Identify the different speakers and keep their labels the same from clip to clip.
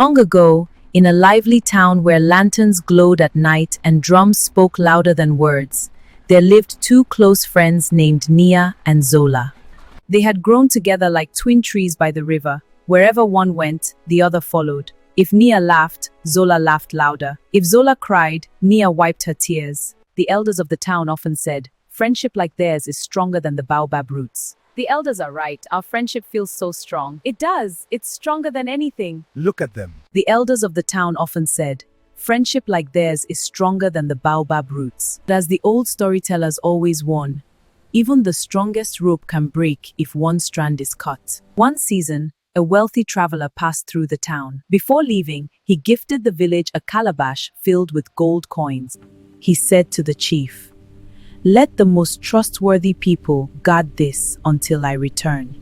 Speaker 1: Long ago, in a lively town where lanterns glowed at night and drums spoke louder than words, there lived two close friends named Nia and Zola. They had grown together like twin trees by the river. Wherever one went, the other followed. If Nia laughed, Zola laughed louder. If Zola cried, Nia wiped her tears. The elders of the town often said, "Friendship like theirs is stronger than the baobab roots." The elders are right. Our friendship feels so strong. It does. It's stronger than anything.
Speaker 2: Look at them.
Speaker 1: The elders of the town often said, "Friendship like theirs is stronger than the baobab roots." But as the old storytellers always warn, even the strongest rope can break if one strand is cut. One season, a wealthy traveler passed through the town. Before leaving, he gifted the village a calabash filled with gold coins. He said to the chief, "Let the most trustworthy people guard this until I return."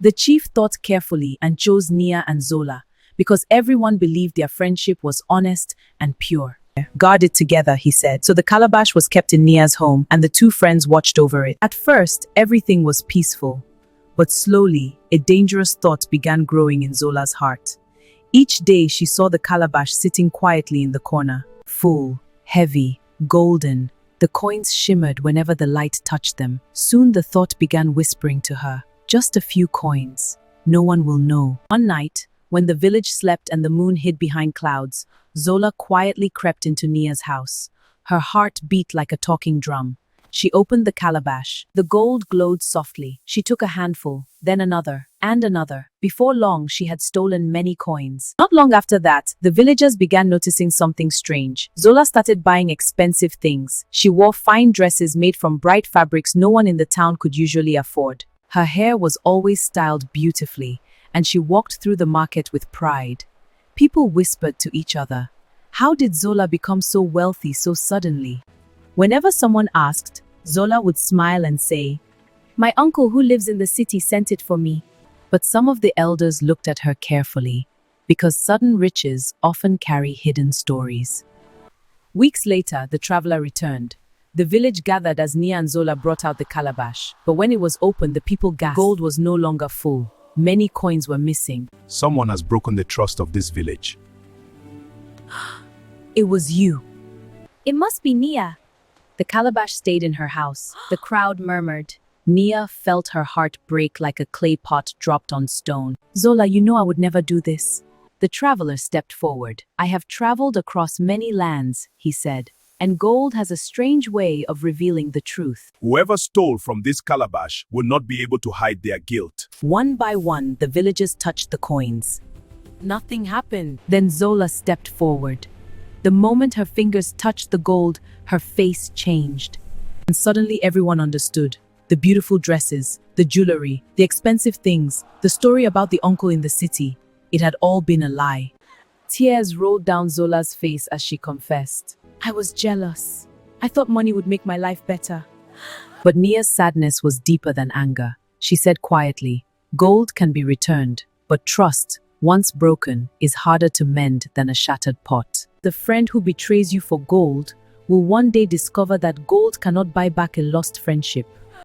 Speaker 1: The chief thought carefully and chose Nia and Zola because everyone believed their friendship was honest and pure. "Guard it together," he said. So the calabash was kept in Nia's home and the two friends watched over it. At first, everything was peaceful, but slowly, a dangerous thought began growing in Zola's heart. Each day she saw the calabash sitting quietly in the corner, full, heavy, golden. The coins shimmered whenever the light touched them. Soon the thought began whispering to her, "Just a few coins. No one will know." One night, when the village slept and the moon hid behind clouds, Zola quietly crept into Nia's house. Her heart beat like a talking drum. She opened the calabash. The gold glowed softly. She took a handful, then another, and another. Before long, she had stolen many coins. Not long after that, the villagers began noticing something strange. Zola started buying expensive things. She wore fine dresses made from bright fabrics no one in the town could usually afford. Her hair was always styled beautifully, and she walked through the market with pride. People whispered to each other, "How did Zola become so wealthy so suddenly?" Whenever someone asked, Zola would smile and say, "My uncle who lives in the city sent it for me." But some of the elders looked at her carefully, because sudden riches often carry hidden stories. Weeks later, the traveler returned. The village gathered as Nia and Zola brought out the calabash. But when it was opened, the people gasped. Gold was no longer full. Many coins were missing.
Speaker 2: Someone has broken the trust of this village.
Speaker 1: It was you. It must be Nia. The calabash stayed in her house. The crowd murmured. Nia felt her heart break like a clay pot dropped on stone. "Zola, you know I would never do this." The traveler stepped forward. "I have traveled across many lands," he said, "and gold has a strange way of revealing the truth."
Speaker 2: Whoever stole from this calabash will not be able to hide their guilt.
Speaker 1: One by one, the villagers touched the coins. Nothing happened. Then Zola stepped forward. The moment her fingers touched the gold, her face changed. And suddenly everyone understood. The beautiful dresses, the jewelry, the expensive things, the story about the uncle in the city. It had all been a lie. Tears rolled down Zola's face as she confessed. "I was jealous. I thought money would make my life better." But Nia's sadness was deeper than anger. She said quietly, "Gold can be returned, but trust, once broken, is harder to mend than a shattered pot." The friend who betrays you for gold will one day discover that gold cannot buy back a lost friendship.